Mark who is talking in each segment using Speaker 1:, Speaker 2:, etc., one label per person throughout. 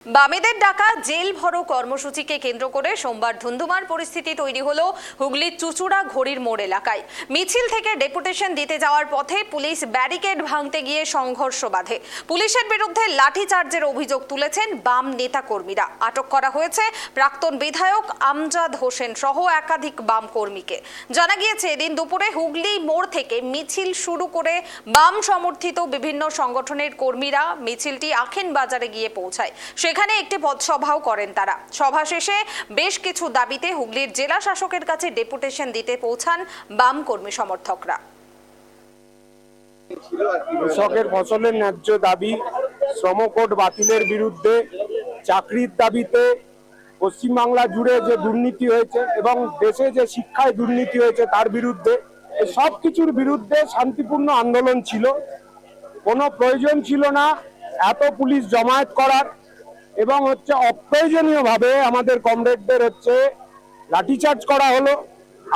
Speaker 1: বামেদের ডাকা জেল ভরো কর্মসূচিকে কেন্দ্র করে সোমবার ধুন্ধুমার পরিস্থিতি তৈরি হলো হুগলির চুচুড়া ঘড়ির মোড় এলাকায়। মিছিল থেকে ডেপুটেশন দিতে যাওয়ার পথে পুলিশ ব্যারিকেড ভাঙতে গিয়ে সংঘর্ষ বাধে। পুলিশের বিরুদ্ধে লাঠিচার্জের অভিযোগ তুলেছেন বাম নেতা কর্মীরা। আটক করা হয়েছে প্রাক্তন বিধায়ক আমজাদ হোসেন সহ একাধিক বাম কর্মীকে। জানা গিয়েছে, এদিন দুপুরে হুগলি মোড় থেকে মিছিল শুরু করে বাম সমর্থিত বিভিন্ন সংগঠনের কর্মীরা মিছিলটি আখেন বাজারে গিয়ে পৌঁছায়। সেখানে একটি পথসভাও করেন তারা। সভা শেষে বেশ কিছু দাবিতে হুগলির জেলা শাসকের কাছে ডেপুটেশন দিতে পৌঁছান বাম কর্মী সমর্থকরা।
Speaker 2: কৃষকের ফসলের ন্যায্য দাবি, শ্রম কোড বাতিলের বিরুদ্ধে, চাকরির দাবিতে পশ্চিমবাংলা জুড়ে যে দুর্নীতি হয়েছে এবং দেশে যে শিক্ষায় দুর্নীতি হয়েছে তার বিরুদ্ধে, সব কিছুর বিরুদ্ধে শান্তিপূর্ণ আন্দোলন ছিল। কোনো প্রয়োজন ছিল না এত পুলিশ জমায়েত করার এবং অপ্রয়োজনীয়ভাবে আমাদের কমরেডদের লাঠিচার্জ করা হলো,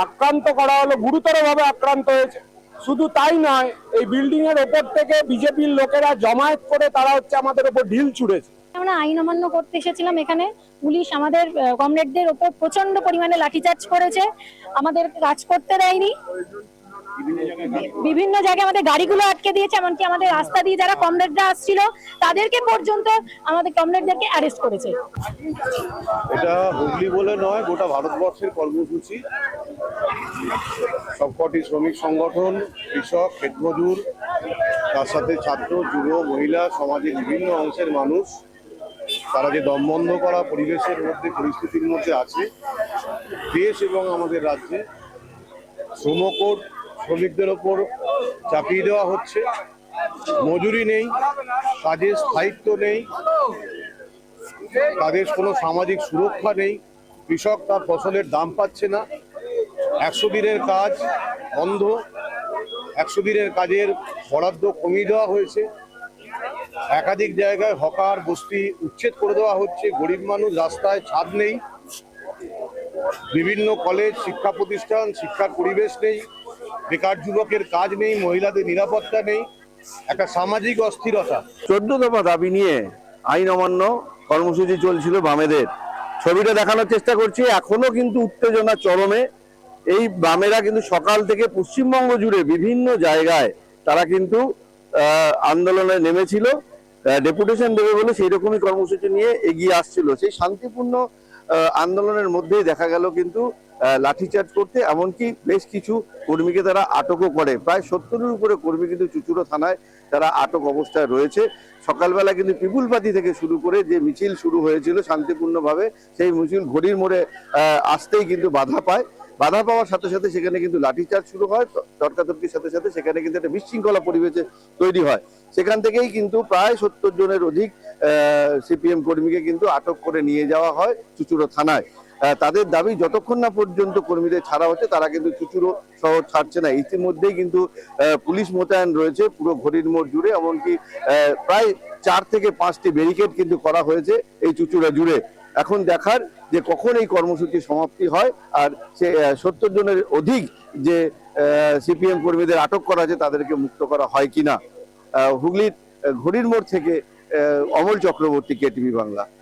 Speaker 2: আক্রান্ত করা হলো, গুরুতরভাবে আক্রান্ত হয়েছে। শুধু তাই নয়, এই বিল্ডিং এর ওপর থেকে বিজেপির লোকেরা জমায়েত করে তারা আমাদের ওপর ঢিল ছুঁড়েছে।
Speaker 3: আমরা আইন অমান্য করতে এসেছিলাম এখানে, পুলিশ আমাদের কমরেডদের ওপর প্রচন্ড পরিমাণে লাঠিচার্জ করেছে, আমাদের কাজ করতে দেয়নি, বিভিন্ন জায়গায় আমাদের গাড়িগুলো আটকে দিয়েছে, এমনকি আমাদের রাস্তা দিয়ে যারা কমরেডরা আসছিল তাদেরকে পর্যন্ত আমাদের কমরেডদেরকে অ্যারেস্ট করেছে।
Speaker 4: এটা হুগলি বলে নয়, গোটা ভারতবর্ষের কর্মসূচি। সবকটি শ্রমিক সংগঠন, কৃষক, ক্ষেতমজুর, তার সাথে ছাত্র, যুব, মহিলা, সমাজের বিভিন্ন অংশের মানুষ, তারা যে দমবন্ধ করা পরিবেশের মধ্যে, পরিস্থিতির মধ্যে আছে, দেশ এবং আমাদের রাজ্যে শ্রম কোড শ্রমিকদের ওপর চাপিয়ে দেওয়া হচ্ছে। মজুরি নেই, কাজের স্থায়িত্ব নেই, তাদের কোনো সামাজিক সুরক্ষা নেই, কৃষক তার ফসলের দাম পাচ্ছে না, 100 দিনের কাজ বন্ধ, 100 দিনের কাজের বরাদ্দ কমিয়ে দেওয়া হয়েছে, একাধিক জায়গায় হকার বস্তি উচ্ছেদ করে দেওয়া হচ্ছে, গরিব মানুষ রাস্তায়, ছাদ নেই, বিভিন্ন কলেজ, শিক্ষা প্রতিষ্ঠান, শিক্ষার পরিবেশ নেই, বেকার যুবকের কাজ নেই, মহিলাদের নিরাপত্তা নেই, একটা সামাজিক অস্থিরতা।
Speaker 5: 14 দফা দাবি নিয়ে আইন অমান্য কর্মসূচি চলছিল বামেদের। ছবিটা দেখানোর চেষ্টা করছি, এখনো কিন্তু উত্তেজনা চরমে। এই বামেরা কিন্তু সকাল থেকে পশ্চিমবঙ্গ জুড়ে বিভিন্ন জায়গায় তারা কিন্তু আন্দোলনে নেমেছিল, ডেপুটেশন দেবে বলে সেই রকমই কর্মসূচি নিয়ে এগিয়ে আসছিল। সেই শান্তিপূর্ণ আন্দোলনের মধ্যেই দেখা গেল কিন্তু লাঠিচার্জ করতে, এমনকি বেশ কিছু কর্মীকে তারা আটকও করে। প্রায় 70-এর উপরে কর্মী কিন্তু চুচুড়া থানায় তারা আটক অবস্থায় রয়েছে। সকালবেলা কিন্তু পিপুলপাতি থেকে শুরু করে যে মিছিল শুরু হয়েছিল শান্তিপূর্ণভাবে, সেই মিছিল ঘড়ির মোড়ে আসতেই কিন্তু বাধা পায়। বাধা পাওয়ার সাথে সাথে সেখানে কিন্তু লাঠিচার্জ শুরু হয়, তর্কাতর্কির সাথে সাথে সেখানে কিন্তু একটা বিশৃঙ্খলা পরিবেশে তৈরি হয়। সেখান থেকেই কিন্তু প্রায় 70 জনের অধিক সিপিএম কর্মীকে কিন্তু আটক করে নিয়ে যাওয়া হয় চুচুড়ো থানায়। তাদের দাবি, যতক্ষণ না পর্যন্ত কর্মীদের ছাড়া হচ্ছে তারা কিন্তু চুচুড়ো শহর ছাড়ছে না। ইতিমধ্যেই কিন্তু পুলিশ মোতায়েন রয়েছে পুরো ঘড়ির মোড় জুড়ে, এমনকি প্রায় 4 থেকে 5টি ব্যারিকেড কিন্তু করা হয়েছে এই চুচুড়া জুড়ে। এখন দেখার যে কখন এই কর্মসূচির সমাপ্তি হয় আর সে 70 জনের অধিক যে সিপিএম কর্মীদের আটক করা আছে তাদেরকে মুক্ত করা হয় কিনা। হুগলির ঘড়ির মোড় থেকে অমল চক্রবর্তী, কেটিভি বাংলা।